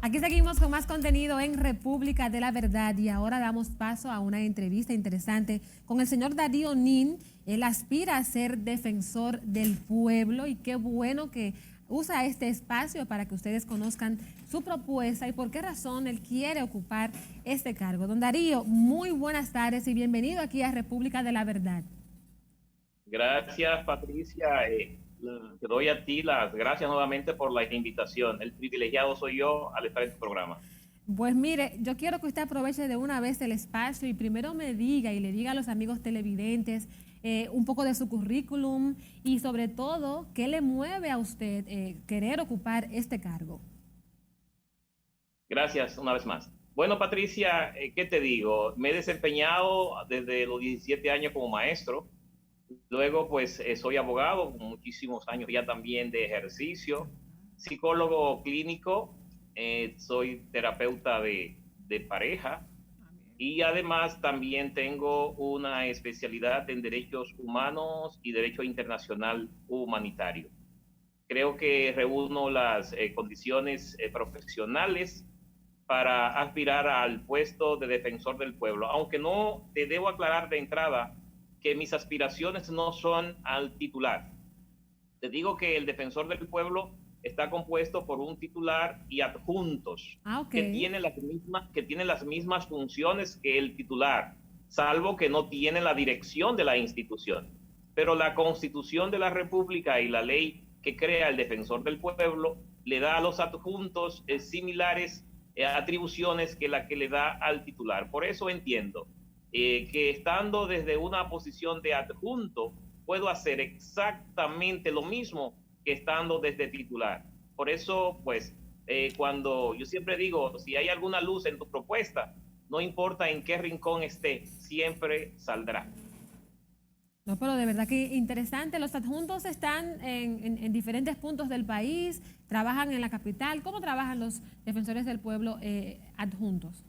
Aquí seguimos con más contenido en República de la Verdad y ahora damos paso a una entrevista interesante con el señor Darío Nin. Él aspira a ser defensor del pueblo y qué bueno que usa este espacio para que ustedes conozcan su propuesta y por qué razón él quiere ocupar este cargo. Don Darío, muy buenas tardes y bienvenido aquí a República de la Verdad. Gracias, Patricia. Te doy a ti las gracias nuevamente por la invitación. El privilegiado soy yo al estar en tu programa. Pues mire, yo quiero que usted aproveche de una vez el espacio y primero me diga y le diga a los amigos televidentes un poco de su currículum y sobre todo, ¿qué le mueve a usted querer ocupar este cargo? Gracias una vez más. Bueno, Patricia, ¿qué te digo? Me he desempeñado desde los 17 años como maestro. Luego, pues, soy abogado con muchísimos años ya también de ejercicio, psicólogo clínico, soy terapeuta de pareja y además también tengo una especialidad en derechos humanos y derecho internacional humanitario. Creo que reúno las condiciones profesionales para aspirar al puesto de defensor del pueblo, aunque no te debo aclarar de entrada que mis aspiraciones no son al titular. Te digo que el defensor del pueblo está compuesto por un titular y adjuntos que tienen las mismas funciones que el titular, salvo que no tienen la dirección de la institución. Pero la Constitución de la República y la ley que crea el defensor del pueblo le da a los adjuntos similares atribuciones que la que le da al titular. Por eso entiendo que estando desde una posición de adjunto puedo hacer exactamente lo mismo que estando desde titular. Por eso, pues, cuando yo siempre digo, si hay alguna luz en tu propuesta, no importa en qué rincón esté, siempre saldrá. No, pero de verdad que interesante. Los adjuntos están en diferentes puntos del país, trabajan en la capital. ¿Cómo trabajan los defensores del pueblo adjuntos?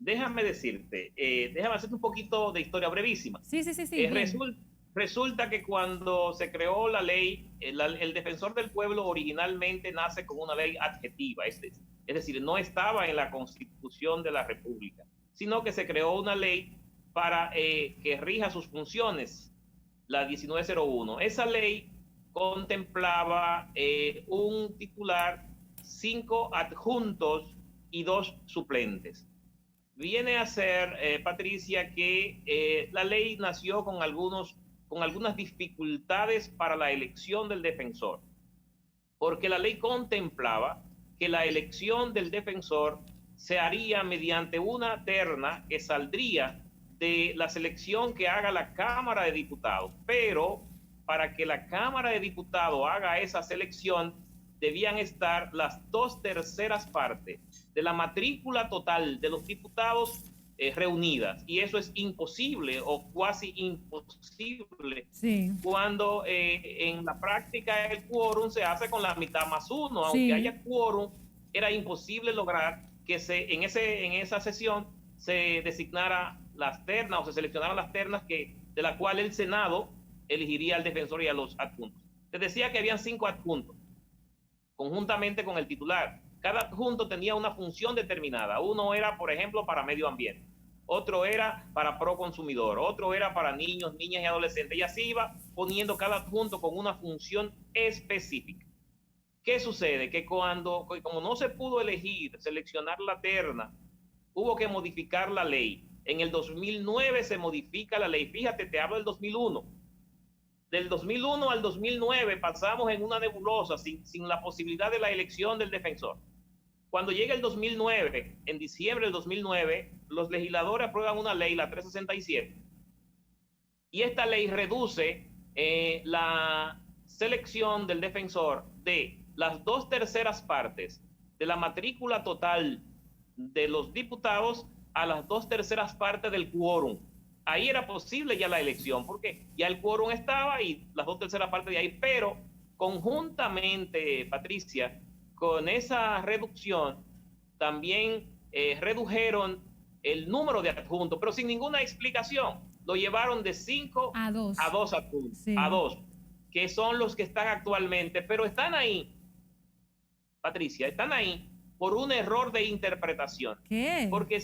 Déjame decirte, déjame hacerte un poquito de historia brevísima. Sí, sí, sí, sí. Resulta que cuando se creó la ley, el defensor del pueblo originalmente nace como una ley adjetiva, es decir, no estaba en la Constitución de la República, sino que se creó una ley para que rija sus funciones, la 1901. Esa ley contemplaba un titular, 5 adjuntos y 2 suplentes. Viene a ser, Patricia, que la ley nació con algunas dificultades para la elección del defensor, porque la ley contemplaba que la elección del defensor se haría mediante una terna que saldría de la selección que haga la Cámara de Diputados, pero para que la Cámara de Diputados haga esa selección debían estar las 2/3 partes de la matrícula total de los diputados reunidas, y eso es imposible o casi imposible cuando en la práctica el quórum se hace con la mitad más uno. Aunque haya quórum, era imposible lograr que en esa sesión se designara las ternas o se seleccionaran las ternas de la cual el Senado elegiría al defensor y a los adjuntos. Te decía que habían 5 adjuntos conjuntamente con el titular. Cada adjunto tenía una función determinada. Uno era, por ejemplo, para medio ambiente, otro era para pro consumidor, otro era para niños, niñas y adolescentes, y así iba poniendo cada adjunto con una función específica. ¿Qué sucede? Que como no se pudo seleccionar la terna, hubo que modificar la ley. En el 2009 se modifica la ley. Fíjate, te hablo del 2001. Del 2001 al 2009 pasamos en una nebulosa sin la posibilidad de la elección del defensor. Cuando llega el 2009, en diciembre del 2009, los legisladores aprueban una ley, la 367, y esta ley reduce la selección del defensor de las 2/3 partes de la matrícula total de los diputados a las 2/3 partes del quórum. Ahí era posible ya la elección, porque ya el quórum estaba y las 2/3 partes de ahí, pero conjuntamente, Patricia, con esa reducción, también redujeron el número de adjuntos, pero sin ninguna explicación. Lo llevaron de 5 a 2 adjuntos, sí, a 2, que son los que están actualmente, pero están ahí, Patricia, están ahí por un error de interpretación. ¿Qué? Porque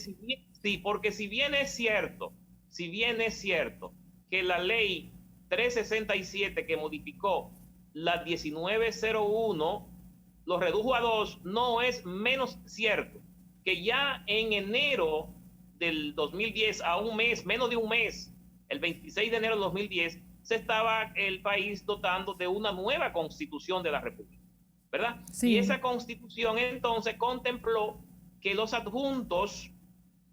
porque si bien es cierto que la ley 367 que modificó la 1901 lo redujo a 2, no es menos cierto que ya en enero del 2010, a un mes, menos de un mes, el 26 de enero del 2010, se estaba el país dotando de una nueva constitución de la República, ¿verdad? Sí. Y esa constitución entonces contempló que los adjuntos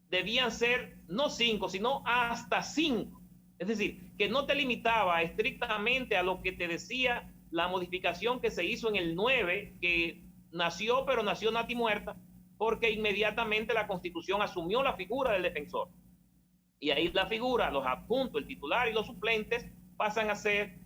debían ser no 5, sino hasta 5. Es decir, que no te limitaba estrictamente a lo que te decía la modificación que se hizo en el 9, que nació, pero nació nati muerta, porque inmediatamente la Constitución asumió la figura del defensor. Y ahí la figura, los adjuntos, el titular y los suplentes pasan a ser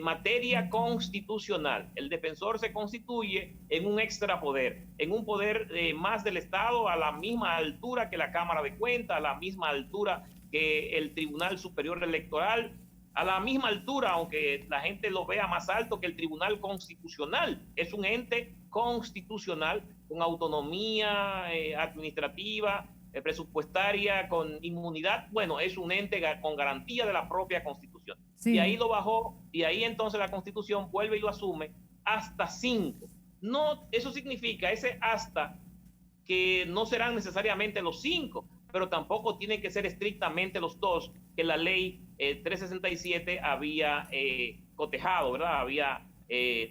materia constitucional. El defensor se constituye en un extrapoder, en un poder más del Estado, a la misma altura que la Cámara de Cuentas, a la misma altura que el Tribunal Superior Electoral, a la misma altura, aunque la gente lo vea más alto que el Tribunal Constitucional. Es un ente constitucional con autonomía administrativa, presupuestaria, con inmunidad. Bueno, es un ente con garantía de la propia Constitución. Sí. Y ahí lo bajó, y ahí entonces la Constitución vuelve y lo asume hasta 5. No, eso significa, ese hasta, que no serán necesariamente los 5, pero tampoco tienen que ser estrictamente los 2 que la ley 367 había cotejado, ¿verdad? Había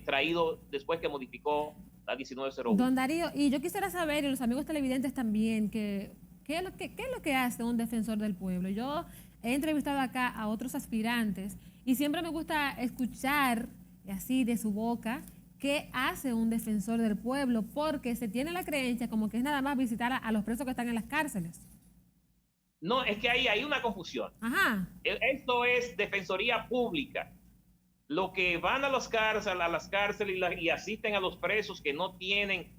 traído después que modificó la 1901. Don Darío, y yo quisiera saber, y los amigos televidentes también, ¿qué es lo que hace un defensor del pueblo? Yo he entrevistado acá a otros aspirantes y siempre me gusta escuchar así de su boca qué hace un defensor del pueblo, porque se tiene la creencia como que es nada más visitar a los presos que están en las cárceles. No, es que ahí hay una confusión. Ajá. Esto es defensoría pública. Lo que van a las cárceles y asisten a los presos que no tienen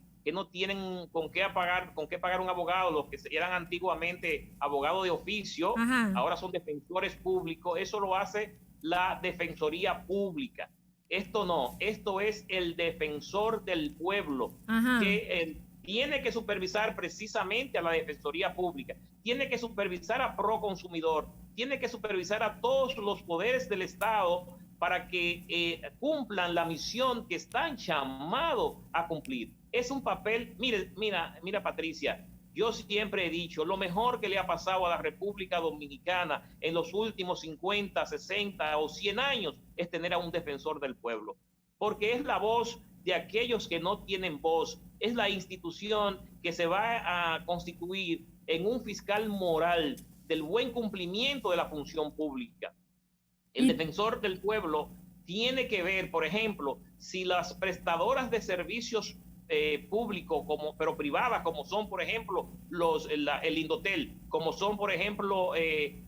con qué pagar un abogado, los que eran antiguamente abogados de oficio, ajá, ahora son defensores públicos. Eso lo hace la defensoría pública. Esto no, esto es el defensor del pueblo, ajá, que tiene que supervisar precisamente a la defensoría pública, tiene que supervisar a Proconsumidor, tiene que supervisar a todos los poderes del Estado para que cumplan la misión que están llamados a cumplir. Es un papel, mira Patricia, yo siempre he dicho, lo mejor que le ha pasado a la República Dominicana en los últimos 50, 60 o 100 años es tener a un defensor del pueblo, porque es la voz de aquellos que no tienen voz, es la institución que se va a constituir en un fiscal moral del buen cumplimiento de la función pública. El defensor del pueblo tiene que ver, por ejemplo, si las prestadoras de servicios públicos, pero privadas, como son, por ejemplo, el Indotel, como son, por ejemplo,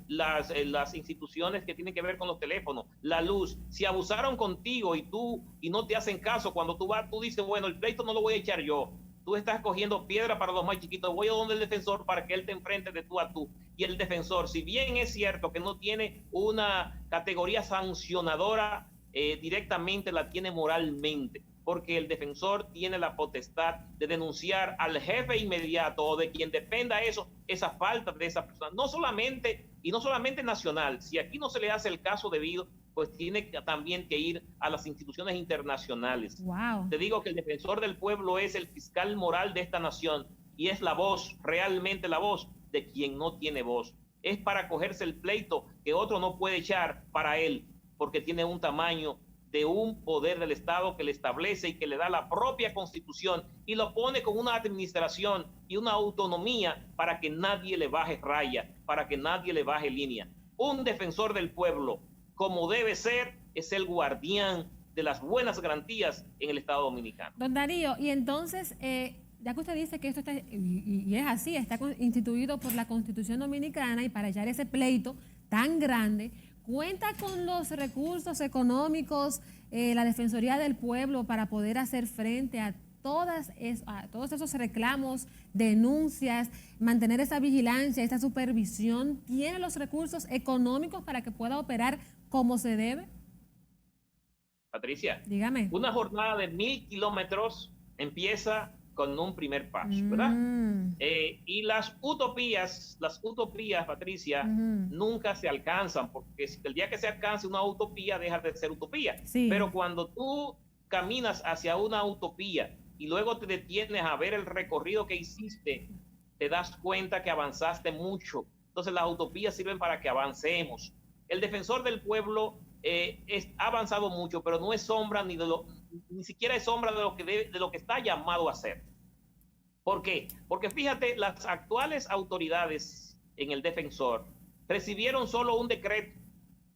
las instituciones que tienen que ver con los teléfonos, la luz, si abusaron contigo y no te hacen caso, cuando tú dices, bueno, el pleito no lo voy a echar yo, tú estás cogiendo piedra para los más chiquitos, voy a donde el defensor para que él te enfrente de tú a tú. Y el defensor, si bien es cierto que no tiene una categoría sancionadora, directamente la tiene moralmente, porque el defensor tiene la potestad de denunciar al jefe inmediato o de quien dependa esa falta de esa persona, no solamente nacional. Si aquí no se le hace el caso debido, pues tiene también que ir a las instituciones internacionales. Wow. Te digo que el defensor del pueblo es el fiscal moral de esta nación y es la voz, realmente la voz de quien no tiene voz. Es para cogerse el pleito que otro no puede echar para él, porque tiene un tamaño de un poder del Estado que le establece y que le da la propia Constitución y lo pone con una administración y una autonomía para que nadie le baje raya, para que nadie le baje línea. Un defensor del pueblo, como debe ser, es el guardián de las buenas garantías en el Estado Dominicano. Don Darío, y entonces, ya que usted dice que esto está, y es así, está instituido por la Constitución Dominicana, y para echar ese pleito tan grande, ¿cuenta con los recursos económicos la Defensoría del Pueblo para poder hacer frente a todos esos reclamos, denuncias, mantener esa vigilancia, esa supervisión? ¿Tiene los recursos económicos para que pueda operar como se debe? Patricia, dígame. Una jornada de 1000 kilómetros empieza con un primer paso, ¿verdad? Y las utopías, Patricia, nunca se alcanzan, porque el día que se alcance una utopía deja de ser utopía. Sí. Pero cuando tú caminas hacia una utopía y luego te detienes a ver el recorrido que hiciste, te das cuenta que avanzaste mucho. Entonces las utopías sirven para que avancemos. El defensor del pueblo ha avanzado mucho, pero no es sombra ni siquiera es sombra de lo que está llamado a hacer. ¿Por qué? Porque fíjate, las actuales autoridades en el defensor recibieron solo un decreto,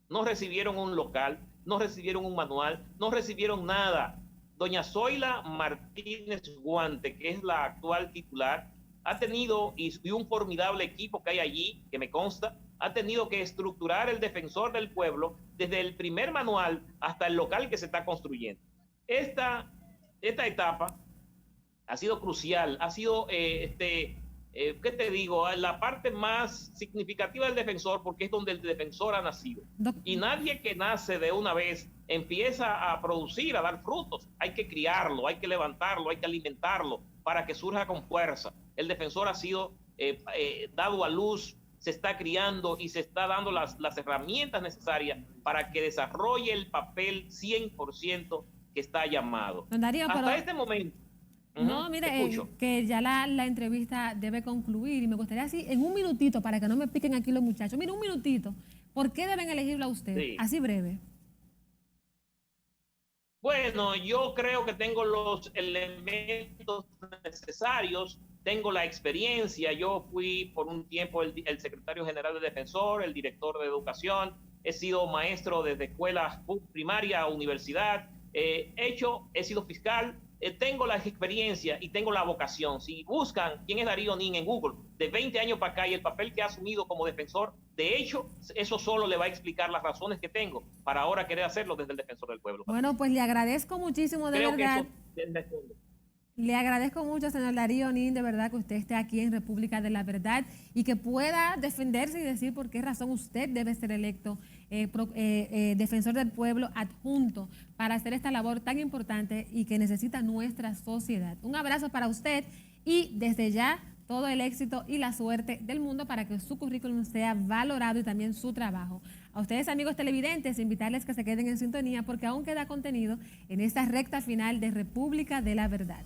no recibieron un local, no recibieron un manual, no recibieron nada. Doña Zoila Martínez Guante, que es la actual titular, ha tenido, y un formidable equipo que hay allí, que me consta, ha tenido que estructurar el defensor del pueblo desde el primer manual hasta el local que se está construyendo. Esta etapa ha sido crucial, ha sido, ¿qué te digo? La parte más significativa del defensor, porque es donde el defensor ha nacido. Y nadie que nace de una vez empieza a producir, a dar frutos. Hay que criarlo, hay que levantarlo, hay que alimentarlo para que surja con fuerza. El defensor ha sido dado a luz, se está criando y se está dando las herramientas necesarias para que desarrolle el papel 100% que está llamado. Don Darío, hasta este momento. No, mire, que ya la entrevista debe concluir y me gustaría así, en un minutito, para que no me piquen aquí los muchachos, mire, un minutito, ¿por qué deben elegirlo a usted? Sí. Así breve. Bueno, yo creo que tengo los elementos necesarios, tengo la experiencia, yo fui por un tiempo el secretario general de Defensor, el director de educación, he sido maestro desde escuelas primaria a universidad, he sido fiscal, tengo la experiencia y tengo la vocación. Si buscan quién es Darío Nin en Google, de 20 años para acá y el papel que ha asumido como defensor, de hecho, eso solo le va a explicar las razones que tengo para ahora querer hacerlo desde el defensor del pueblo. Bueno, pues le agradezco muchísimo, de verdad. Le agradezco mucho, señor Darío Nin, de verdad que usted esté aquí en República de la Verdad y que pueda defenderse y decir por qué razón usted debe ser electo defensor del pueblo adjunto para hacer esta labor tan importante y que necesita nuestra sociedad. Un abrazo para usted y desde ya todo el éxito y la suerte del mundo para que su currículum sea valorado y también su trabajo. A ustedes, amigos televidentes, invitarles que se queden en sintonía porque aún queda contenido en esta recta final de República de la Verdad.